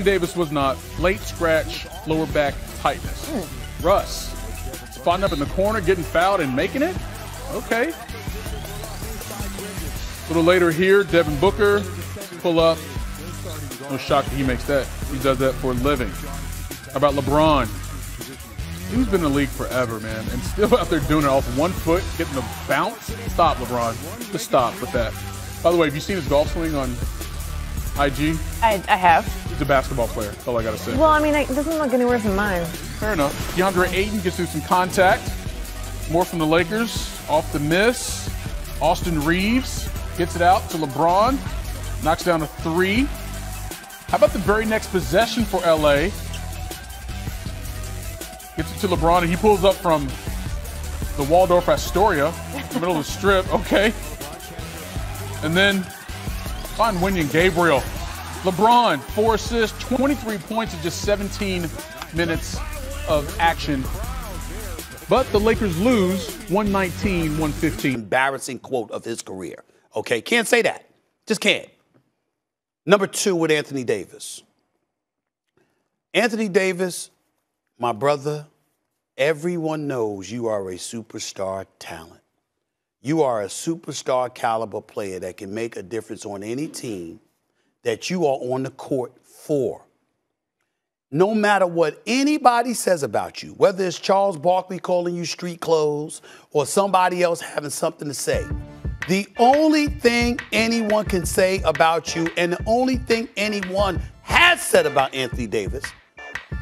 Davis was not. Late scratch, lower back tightness. Russ, spotting up in the corner, getting fouled and making it? Okay. A little later here, Devin Booker, pull up. No shock that he makes that. He does that for a living. How about LeBron? He's been in the league forever, man, and still out there doing it off 1 foot, getting the bounce. Stop, LeBron. Just stop with that. By the way, have you seen his golf swing on IG? I have. He's a basketball player. That's all I got to say. Well, I mean, it doesn't look any worse than mine. Fair enough. DeAndre Ayton gets through some contact. More from the Lakers. Off the miss. Austin Reeves gets it out to LeBron. Knocks down a three. How about the very next possession for LA? Gets it to LeBron, and he pulls up from the Waldorf Astoria, in the middle of the strip. Okay. And then find Wenyan Gabriel. LeBron, 4 assists, 23 points in just 17 minutes of action. But the Lakers lose 119-115. Embarrassing quote of his career. Okay, can't say that. Just can't. Number 2 with Anthony Davis. Anthony Davis, my brother, everyone knows you are a superstar talent. You are a superstar caliber player that can make a difference on any team that you are on the court for. No matter what anybody says about you, whether it's Charles Barkley calling you street clothes or somebody else having something to say, the only thing anyone can say about you and the only thing anyone has said about Anthony Davis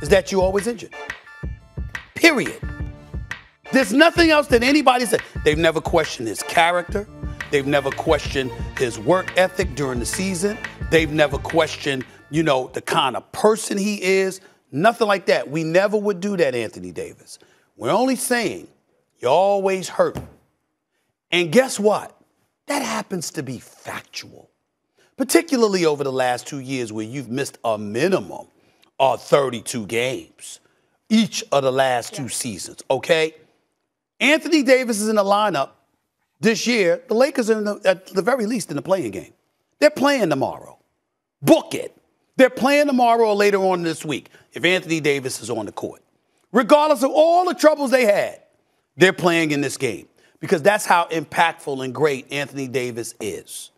is that you're always injured. Period. There's nothing else that anybody said. They've never questioned his character. They've never questioned his work ethic during the season. They've never questioned, the kind of person he is. Nothing like that. We never would do that, Anthony Davis. We're only saying you're always hurt. And guess what? That happens to be factual, particularly over the last 2 years where you've missed a minimum of 32 games each of the last 2 seasons, okay? Anthony Davis is in the lineup this year. The Lakers are, at the very least, in the playing game. They're playing tomorrow. Book it. They're playing tomorrow or later on this week if Anthony Davis is on the court. Regardless of all the troubles they had, they're playing in this game because that's how impactful and great Anthony Davis is.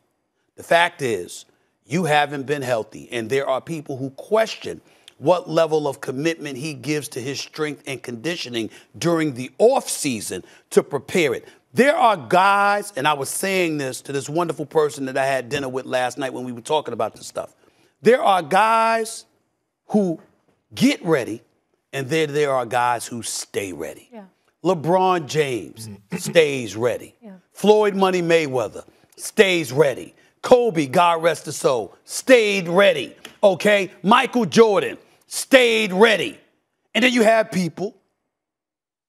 The fact is, you haven't been healthy, and there are people who question what level of commitment he gives to his strength and conditioning during the offseason to prepare it. There are guys, and I was saying this to this wonderful person that I had dinner with last night when we were talking about this stuff. There are guys who get ready, and then there are guys who stay ready. Yeah. LeBron James stays ready. Yeah. Floyd Money Mayweather stays ready. Kobe, God rest his soul, stayed ready. Okay? Michael Jordan stayed ready. And then you have people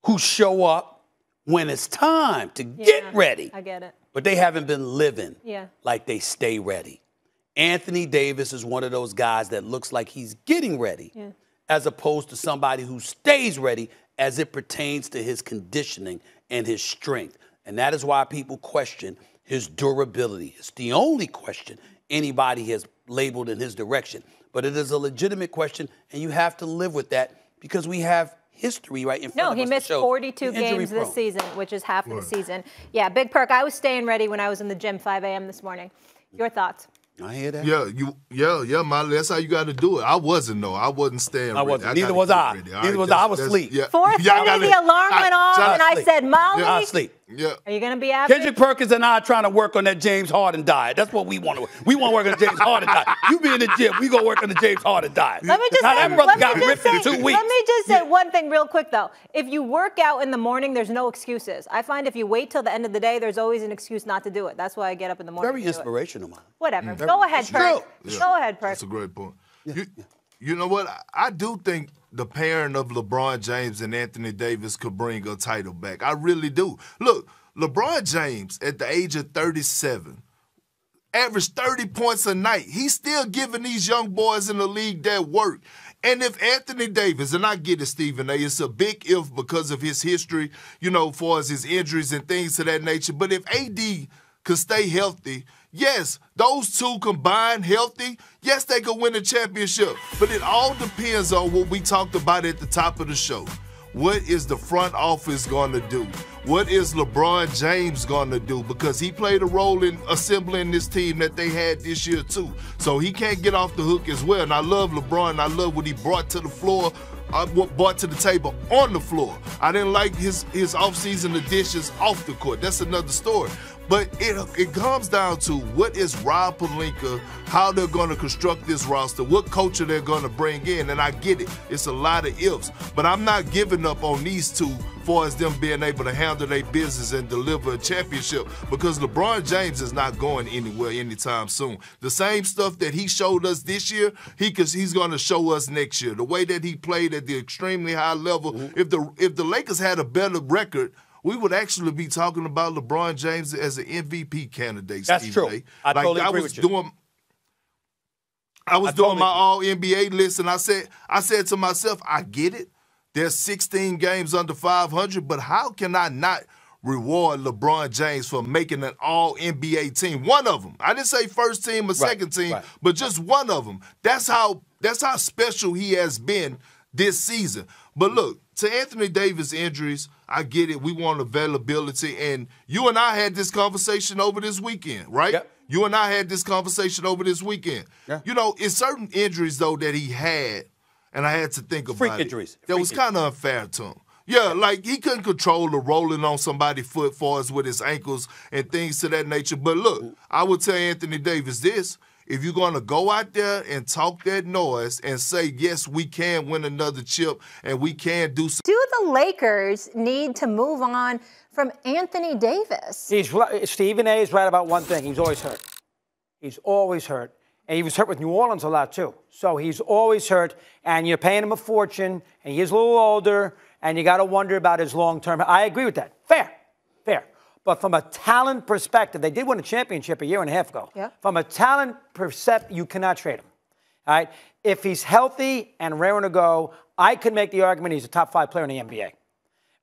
who show up when it's time to get ready. I get it. But they haven't been living like they stay ready. Anthony Davis is one of those guys that looks like he's getting ready as opposed to somebody who stays ready as it pertains to his conditioning and his strength. And that is why people question his durability. It's the only question anybody has labeled in his direction. But it is a legitimate question, and you have to live with that because we have history right in front of us. No, he missed 42 games this season, which is half of the season. Yeah, Big Perk, I was staying ready when I was in the gym 5 a.m. this morning. Your thoughts? I hear that. Yeah, Molly. That's how you got to do it. I wasn't, though. I wasn't staying ready. Neither was I. Neither was I. I was asleep. 4:30, the alarm went off, and I said, Molly, I was asleep. Yeah. Are you going to be out? Kendrick Perkins and I are trying to work on that James Harden diet. That's what we want to work. We want to work on the James Harden diet. You be in the gym, we go work on the James Harden diet. Let me just say one thing real quick, though. If you work out in the morning, there's no excuses. I find if you wait till the end of the day, there's always an excuse not to do it. That's why I get up in the morning. Very inspirational, man. Whatever. Go ahead, Perk. Go ahead, Perk. That's a great point. You know what? I do think the pairing of LeBron James and Anthony Davis could bring a title back. I really do. Look, LeBron James, at the age of 37, averaged 30 points a night. He's still giving these young boys in the league that work. And if Anthony Davis, and I get it, Stephen A., it's a big if because of his history, as far as his injuries and things of that nature. But if AD could stay healthy, Yes, those two combined healthy, yes, they could win a championship. But it all depends on what we talked about at the top of the show. What is the front office going to do? What is LeBron James going to do? Because he played a role in assembling this team that they had this year too. So he can't get off the hook as well. And I love LeBron. I love what he brought to the floor, brought to the table on the floor. I didn't like his offseason additions off the court. That's another story. But it comes down to what is Rob Pelinka, how they're going to construct this roster, what culture they're going to bring in. And I get it. It's a lot of ifs. But I'm not giving up on these two far as them being able to handle their business and deliver a championship, because LeBron James is not going anywhere anytime soon. The same stuff that he showed us this year, he's going to show us next year. The way that he played at the extremely high level, if the Lakers had a better record, we would actually be talking about LeBron James as an MVP candidate. That's Steve true. A. I totally agree with you. I was doing my All-NBA list, and I said to myself, I get it. There's 16 games under 500, but how can I not reward LeBron James for making an All-NBA team? One of them. I didn't say first team or second team, but just one of them. That's how special he has been this season. But look, to Anthony Davis' injuries, I get it. We want availability. And you and I had this conversation over this weekend, right? Yep. You and I had this conversation over this weekend. Yeah. You know, it's certain injuries, though, that he had, and I had to think about Freak injuries. That was kind of unfair to him. Yeah, like he couldn't control the rolling on somebody's foot for us with his ankles and things to that nature. But look, I would tell Anthony Davis this. If you're going to go out there and talk that noise and say, yes, we can win another chip and we can do something. Do the Lakers need to move on from Anthony Davis? Stephen A. is right about one thing. He's always hurt. He's always hurt. And he was hurt with New Orleans a lot, too. So he's always hurt, and you're paying him a fortune, and he's a little older, and you got to wonder about his long-term. I agree with that. Fair. But from a talent perspective, they did win a championship a year and a half ago. Yeah. From a talent perspective, you cannot trade him. All right? If he's healthy and raring to go, I could make the argument he's a top 5 player in the NBA.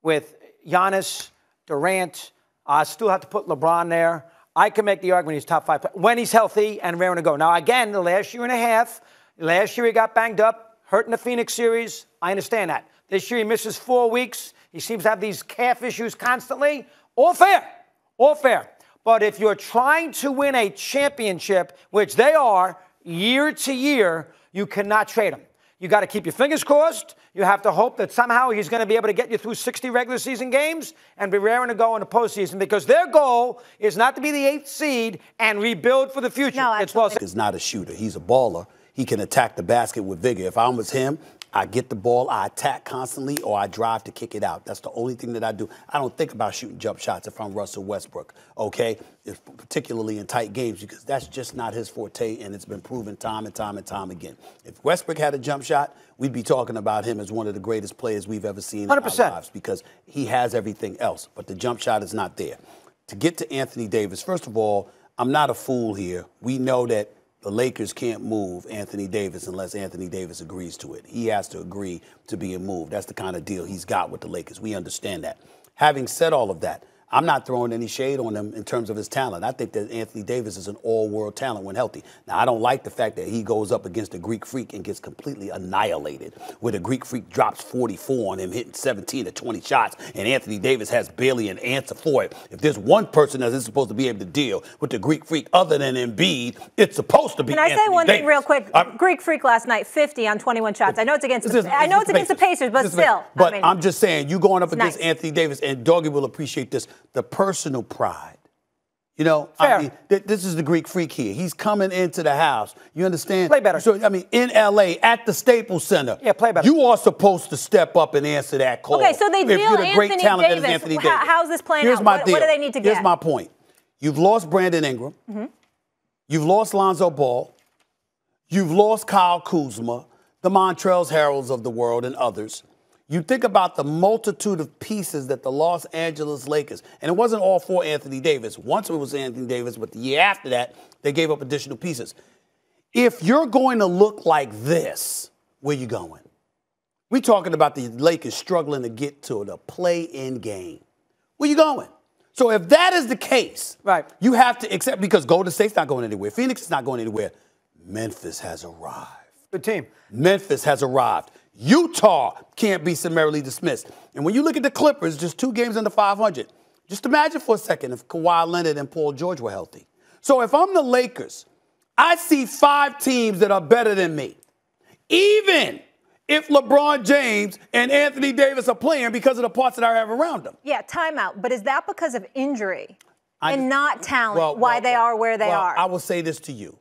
With Giannis, Durant, I still have to put LeBron there. I can make the argument he's top 5 player when he's healthy and raring to go. Now, again, the last year and a half, last year he got banged up, hurt in the Phoenix series. I understand that. This year he misses 4 weeks. He seems to have these calf issues constantly. All fair. But if you're trying to win a championship, which they are year to year, you cannot trade him. You got to keep your fingers crossed. You have to hope that somehow he's going to be able to get you through 60 regular season games and be raring to go in the postseason, because their goal is not to be the 8th seed and rebuild for the future. No, He's not a shooter. He's a baller. He can attack the basket with vigor. If I was him, I get the ball, I attack constantly, or I drive to kick it out. That's the only thing that I do. I don't think about shooting jump shots if I'm Russell Westbrook, okay? Particularly in tight games, because that's just not his forte, and it's been proven time and time again. If Westbrook had a jump shot, we'd be talking about him as one of the greatest players we've ever seen 100%. In our lives, because he has everything else, but the jump shot is not there. To get to Anthony Davis, first of all, I'm not a fool here. We know that the Lakers can't move Anthony Davis unless Anthony Davis agrees to it. He has to agree to being moved. That's the kind of deal he's got with the Lakers. We understand that. Having said all of that, I'm not throwing any shade on him in terms of his talent. I think that Anthony Davis is an all-world talent when healthy. Now, I don't like the fact that he goes up against a Greek freak and gets completely annihilated, where the Greek freak drops 44 on him, hitting 17 to 20 shots, and Anthony Davis has barely an answer for it. If there's one person that is supposed to be able to deal with the Greek freak other than Embiid, it's supposed to be Anthony Davis. Can I say one thing real quick? Greek freak last night, 50 on 21 shots. I know it's against the Pacers, but still. But I'm just saying, you going up against Anthony Davis, and Doggy will appreciate this, the personal pride. You know, I mean, this is the Greek freak here. He's coming into the house. You understand? Play better. So, I mean, in L.A., at the Staples Center. Yeah, play better. You are supposed to step up and answer that call. Okay, so they deal Anthony Davis. How's this playing out? What do they need to get? Here's my point. You've lost Brandon Ingram. Mm-hmm. You've lost Lonzo Ball. You've lost Kyle Kuzma, the Montrezl Harrells of the world, and others. You think about the multitude of pieces that the Los Angeles Lakers, and it wasn't all for Anthony Davis. Once it was Anthony Davis, but the year after that, they gave up additional pieces. If you're going to look like this, where you going? We're talking about the Lakers struggling to get to the play-in game. Where you going? So if that is the case, right, you have to accept, because Golden State's not going anywhere. Phoenix is not going anywhere. Memphis has arrived. Good team. Memphis has arrived. Utah can't be summarily dismissed. And when you look at the Clippers, just 2 games under 500, just imagine for a second if Kawhi Leonard and Paul George were healthy. So if I'm the Lakers, I see 5 teams that are better than me. Even if LeBron James and Anthony Davis are playing because of the parts that I have around them. Yeah, timeout. But is that because of injury and not talent they are where they are? I will say this to you.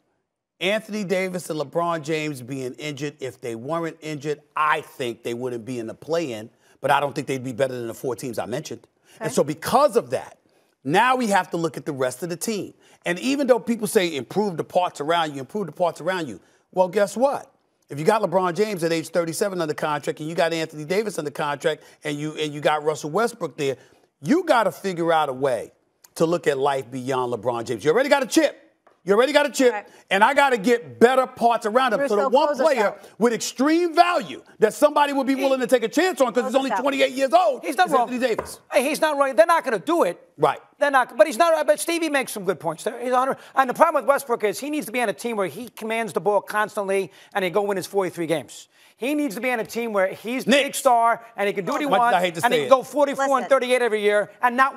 Anthony Davis and LeBron James being injured, if they weren't injured, I think they wouldn't be in the play-in, but I don't think they'd be better than the 4 teams I mentioned. Okay. And so because of that, now we have to look at the rest of the team. And even though people say improve the parts around you, well, guess what? If you got LeBron James at age 37 under contract and you got Anthony Davis under contract and you got Russell Westbrook there, you got to figure out a way to look at life beyond LeBron James. You already got a chip. Okay. And I got to get better parts around him. So the one player with extreme value that somebody would be willing to take a chance on because he's only 28 years old is Anthony Davis. Hey, he's not right. They're not going to do it. Right. They're not. But he's not right. But Stevie makes some good points there. And the problem with Westbrook is he needs to be on a team where he commands the ball constantly and he go win his 43 games. He needs to be on a team where he's the big star and he can do what he wants and he can go 44 and 38 every year and not